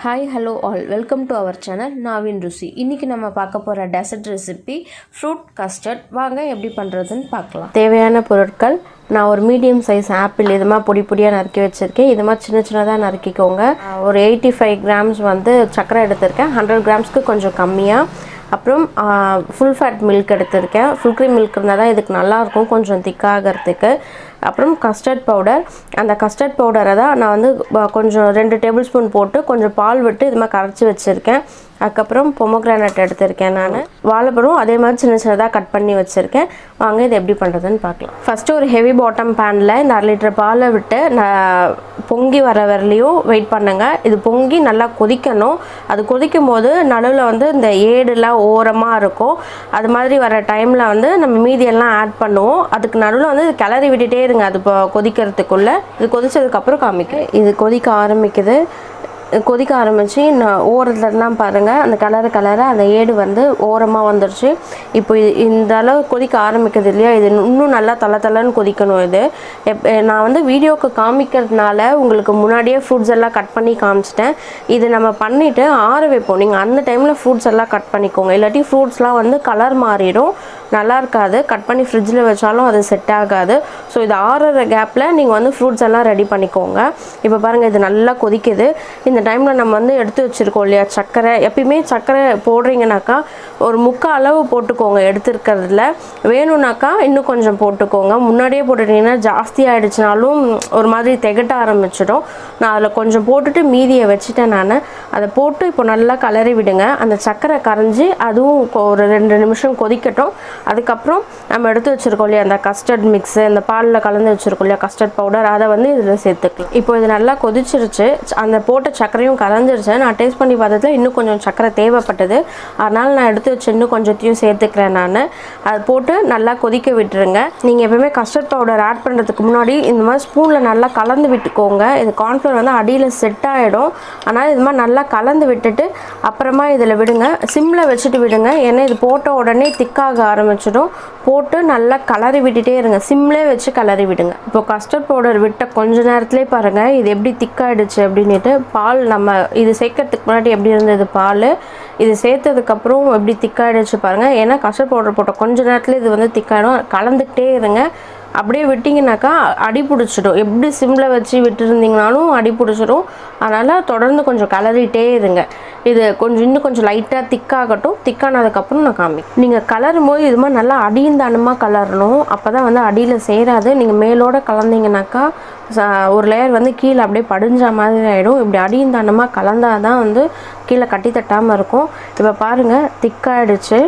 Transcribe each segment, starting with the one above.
Hi hello all welcome to our channel நாவின் ருசி. இன்றைக்கி நம்ம பார்க்க போகிற டெசர்ட் ரெசிபி ஃப்ரூட் கஸ்டர்ட். வாங்க எப்படி பண்ணுறதுன்னு பார்க்கலாம். தேவையான பொருட்கள்: நான் ஒரு மீடியம் சைஸ் ஆப்பிள் இது மாதிரி பொடி பொடியாக நறுக்கி வச்சுருக்கேன். இது மாதிரி சின்ன சின்னதாக நறுக்கிக்கோங்க. ஒரு 85 கிராம்ஸ் வந்து சர்க்கரை எடுத்திருக்கேன். 100 கிராம்ஸ்க்கு கொஞ்சம் கம்மியாக. அப்புறம் ஃபுல் ஃபேட் மில்க் எடுத்திருக்கேன். ஃபுல் க்ரீம் மில்க் இருந்தால் தான் இதுக்கு நல்லாயிருக்கும் கொஞ்சம் திக்காகிறதுக்கு. அப்புறம் கஸ்டர்ட் பவுடர். அந்த கஸ்டர்ட் பவுடரை தான் நான் வந்து கொஞ்சம் 2 டேபிள் ஸ்பூன் போட்டு கொஞ்சம் பால் விட்டு இது மாதிரி கரைச்சி வச்சுருக்கேன். அதுக்கப்புறம் பொமோகிரானட் எடுத்திருக்கேன். நான் வாழைப்பழம் அதே மாதிரி சின்ன சின்னதாக கட் பண்ணி வச்சுருக்கேன். வாங்க இது எப்படி பண்ணுறதுன்னு பார்க்கலாம். ஃபஸ்ட்டு ஒரு ஹெவி பாட்டம் பேனில் இந்த 1/2 லிட்டர் பாலை விட்டு நான் பொங்கி வர வரலையும் வெயிட் பண்ணுங்க. இது பொங்கி நல்லா கொதிக்கணும். அது கொதிக்கும் போது நடுவில் வந்து இந்த ஏடுலாம் ஓரமாக இருக்கும். அது மாதிரி வர டைமில் வந்து நம்ம மீதியெல்லாம் ஆட் பண்ணுவோம். அதுக்கு நடுவில் வந்து கிளறி விட்டுட்டே இருங்க. அது இப்போ கொதிக்கிறதுக்குள்ளே இது கொதித்ததுக்கப்புறம் காமிக்கிறேன். இது கொதிக்க ஆரம்பிக்குது. கொதிக்க ஆரம்பித்து நான் ஓரத்துலலாம் பாருங்கள், அந்த கலரை அந்த ஏடு வந்து ஓரமாக வந்துடுச்சு. இப்போ இந்த அளவு கொதிக்க ஆரம்பிக்குது இல்லையா, இது இன்னும் நல்லா தளன்னு கொதிக்கணும். இது நான் வந்து வீடியோவுக்கு காமிக்கிறதுனால உங்களுக்கு முன்னாடியே ஃப்ரூட்ஸ் எல்லாம் கட் பண்ணி காமிச்சிட்டேன். இது நம்ம பண்ணிவிட்டு ஆற வைப்போம். நீங்கள் அந்த டைமில் ஃப்ரூட்ஸ் எல்லாம் கட் பண்ணிக்கோங்க. இல்லாட்டி ஃப்ரூட்ஸ்லாம் வந்து கலர் மாறிடும், நல்லா இருக்காது. கட் பண்ணி ஃப்ரிட்ஜில் வச்சாலும் அது செட் ஆகாது. ஸோ இது ஆறுற கேப்பில் நீங்கள் வந்து ஃப்ரூட்ஸ் எல்லாம் ரெடி பண்ணிக்கோங்க. இப்போ பாருங்கள், இது நல்லா கொதிக்குது. இந்த டைமில் நம்ம வந்து எடுத்து வச்சுருக்கோம் இல்லையா சர்க்கரை. எப்பயுமே சர்க்கரை போடுறீங்கனாக்கா ஒரு 3/4 அளவு போட்டுக்கோங்க எடுத்துருக்கிறதுல. வேணும்னாக்கா இன்னும் கொஞ்சம் போட்டுக்கோங்க. முன்னாடியே போட்டுட்டிங்கன்னா ஜாஸ்தி ஆகிடுச்சினாலும் ஒரு மாதிரி திகட்ட ஆரம்பிச்சிடும். நான் அதில் கொஞ்சம் போட்டுட்டு மீதியை வச்சுட்டேன். நான் அதை போட்டு இப்போ நல்லா கலரி விடுங்க. அந்த சர்க்கரை கரைஞ்சி அதுவும் ஒரு 2 நிமிஷம் கொதிக்கட்டும். அதுக்கப்புறம் நம்ம எடுத்து வச்சுருக்கோம் இல்லையா அந்த கஸ்டர்ட் மிக்ஸு, இந்த பாலில் கலந்து வச்சுருக்கோம் இல்லையா கஸ்டர்ட் பவுடர், அதை வந்து இதில் சேர்த்துக்கலாம். இப்போ இது நல்லா கொதிச்சிருச்சு. அந்த போட்ட சர்க்கரையும் கலந்துருச்சு. நான் டேஸ்ட் பண்ணி பார்த்ததுல இன்னும் கொஞ்சம் சர்க்கரை தேவைப்பட்டது. அதனால் நான் எடுத்து வச்சு இன்னும் கொஞ்சத்தையும் சேர்த்துக்கிறேன். நான் அதை போட்டு நல்லா கொதிக்க விட்டுருங்க. நீங்கள் எப்பவுமே கஸ்டர்ட் பவுடர் ஆட் பண்ணுறதுக்கு முன்னாடி இந்த மாதிரி ஸ்பூனில் நல்லா கலந்து விட்டுக்கோங்க. இது கார்ன்ஃப்ளவர் வந்து அடியில் செட் ஆகிடும். அதனால் இது மாதிரி நல்லா கலந்து விட்டுட்டு அப்புறமா இதில் விடுங்க. சிம்மில் வச்சுட்டு விடுங்க. ஏன்னா இது போட்ட உடனே திக்காக ஆரம்பிச்சிடும். போட்டு நல்லா கலரி விட்டுட்டே இருங்க. சிம்லே வச்சு கலரி விடுங்க. இப்போ கஸ்டர்ட் பவுடர் விட்ட கொஞ்ச நேரத்துலேயே பாருங்கள் இது எப்படி திக்காயிடுச்சு அப்படின்ட்டு. பால் நம்ம இது சேர்க்கறதுக்கு முன்னாடி எப்படி இருந்தது பால், இது சேர்த்ததுக்கப்புறம் எப்படி திக்காயிடுச்சு பாருங்கள். ஏன்னா கஸ்டர்ட் பவுடர் போட்ட கொஞ்ச நேரத்தில் இது வந்து திக்காயிடும். கலந்துக்கிட்டே இருங்க. அப்படியே விட்டிங்கனாக்கா அடி பிடிச்சிடும். எப்படி சிம்மில் வச்சு விட்டுருந்தீங்கனாலும் அடி பிடிச்சிடும். அதனால் தொடர்ந்து கொஞ்சம் கலரிட்டே இருங்க. இது இன்னும் கொஞ்சம் லைட்டாக திக்காகட்டும். திக்கானதுக்கப்புறம் நான் காமிக்கிறேன். நீங்கள் கலரும் போது இது மாதிரி நல்லா அடிந்தானமாக கலரணும். அப்போ தான் வந்து அடியில் சேராது. நீங்கள் மேலோடு கலந்தீங்கனாக்கா ஒரு லேயர் வந்து கீழே அப்படியே படிஞ்ச மாதிரி ஆகிடும். இப்படி அடிந்தானமாக கலந்தால் தான் வந்து கீழே கட்டி தட்டாமல் இருக்கும். இப்போ பாருங்கள் திக்காயிடுச்சு.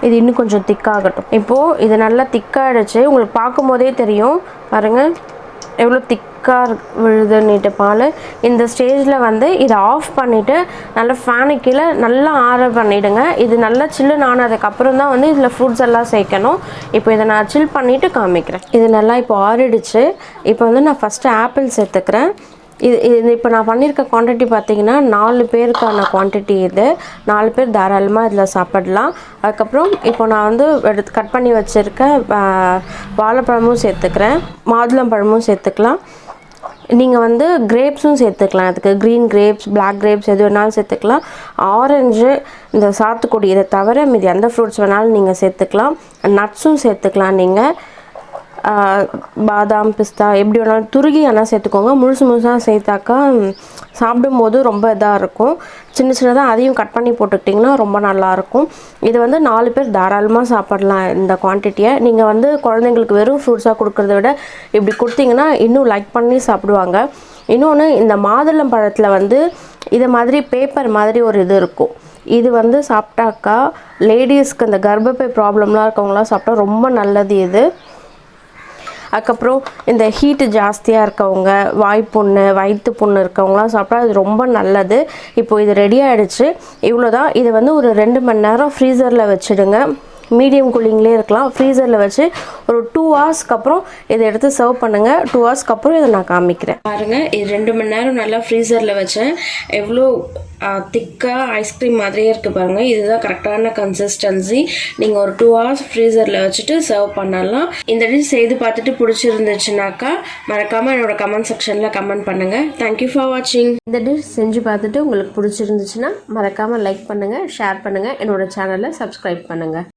இது இன்னும் கொஞ்சம் திக்காகட்டும். இப்போது இது நல்லா திக்காகிடுச்சு. உங்களுக்கு பார்க்கும் போதே தெரியும் பாருங்கள் எவ்வளோ திக்காக விழுதுன்னுட்டு பால். இந்த ஸ்டேஜில் வந்து இதை ஆஃப் பண்ணிவிட்டு நல்லா ஃபேனு கீழே நல்லா ஆற பண்ணிவிடுங்க. இது நல்லா சில்லுன்னு ஆனதுக்கப்புறம் தான் வந்து இதில் ஃப்ரூட்ஸ் எல்லாம் சேர்க்கணும். இப்போ இதை நான் சில் பண்ணிவிட்டு காமிக்கிறேன். இது நல்லா இப்போ ஆறிடுச்சு. இப்போ வந்து நான் ஃபஸ்ட்டு ஆப்பிள் சேர்த்துக்கிறேன். இது இப்போ நான் பண்ணியிருக்க குவான்டிட்டி பார்த்திங்கன்னா 4 பேருக்கான குவான்டிட்டி. இது 4 பேர் தாராளமாக இதில் சாப்பிடலாம். அதுக்கப்புறம் இப்போ நான் வந்து கட் பண்ணி வச்சுருக்க வாழைப்பழமும் சேர்த்துக்கிறேன். மாதுளம்பழமும் சேர்த்துக்கலாம். நீங்கள் வந்து கிரேப்ஸும் சேர்த்துக்கலாம். அதுக்கு க்ரீன் கிரேப்ஸ், பிளாக் கிரேப்ஸ் எது வேணாலும் சேர்த்துக்கலாம். ஆரஞ்சு, இந்த சாத்துக்குடி, இதை தவிர மீதி எந்த ஃப்ரூட்ஸ் வேணாலும் நீங்கள் சேர்த்துக்கலாம். நட்ஸும் சேர்த்துக்கலாம். நீங்கள் பாதாம், பிஸ்தா எப்படி வேணாலும் துருகி ஆனால் சேர்த்துக்கோங்க. முழுசாக சேர்த்தாக்கா சாப்பிடும்போது ரொம்ப இதாக இருக்கும். சின்னதாக அதையும் கட் பண்ணி போட்டுக்கிட்டிங்கன்னா ரொம்ப நல்லாயிருக்கும். இது வந்து 4 பேர் தாராளமாக சாப்பிடலாம். இந்த குவான்டிட்டியை நீங்கள் வந்து குழந்தைங்களுக்கு வெறும் ஃப்ரூட்ஸாக கொடுக்குறத விட இப்படி கொடுத்தீங்கன்னா இன்னும் லைக் பண்ணி சாப்பிடுவாங்க. இன்னொன்று, இந்த மாதுளம் பழத்தில் வந்து இதை மாதிரி பேப்பர் மாதிரி ஒரு இது இருக்கும். இது வந்து சாப்பிட்டாக்கா லேடிஸ்க்கு இந்த கர்ப்பப்பை ப்ராப்ளம்லாம் இருக்கவங்களாம் சாப்பிட்டா ரொம்ப நல்லது இது. அதுக்கப்புறம் இந்த ஹீட்டு ஜாஸ்தியாக இருக்கவங்க, வாய்ப்புண்ணு, வயிற்று புண்ணு இருக்கவங்களாம் சாப்பிட்டா அது ரொம்ப நல்லது. இப்போ இது ரெடி ஆகிடுச்சு. இவ்வளோ தான். இதை வந்து ஒரு 2 மணி நேரம் ஃப்ரீசரில் வச்சுடுங்க. மீடியம் கூலிங்லேயே இருக்கலாம். ஃப்ரீசரில் வச்சு ஒரு 2 ஹவர்ஸ்க்கு அப்புறம் இதை எடுத்து சர்வ் பண்ணுங்கள். 2 ஹவர்ஸ்க்கு அப்புறம் இதை நான் காமிக்கிறேன். பாருங்கள், இது 2 மணி நேரம் நல்லா ஃப்ரீசரில் வச்சேன். எவ்வளோ திக்காக ஐஸ்கிரீம் மாதிரியே இருக்குது பாருங்கள். இதுதான் கரெக்டான கன்சிஸ்டன்சி. நீங்கள் ஒரு 2 ஹவர்ஸ் ஃப்ரீசரில் வச்சுட்டு சர்வ் பண்ணலாம். இந்த டிஷ் செய்து பார்த்துட்டு பிடிச்சிருந்துச்சுனாக்கா மறக்காமல் என்னோட கமெண்ட் செக்ஷனில் கமெண்ட் பண்ணுங்கள். தேங்க்யூ ஃபார் வாட்சிங். இந்த டிஷ் செஞ்சு பார்த்துட்டு உங்களுக்கு பிடிச்சிருந்துச்சுன்னா மறக்காமல் லைக் பண்ணுங்கள், ஷேர் பண்ணுங்கள், என்னோட சேனலை சப்ஸ்கிரைப் பண்ணுங்கள்.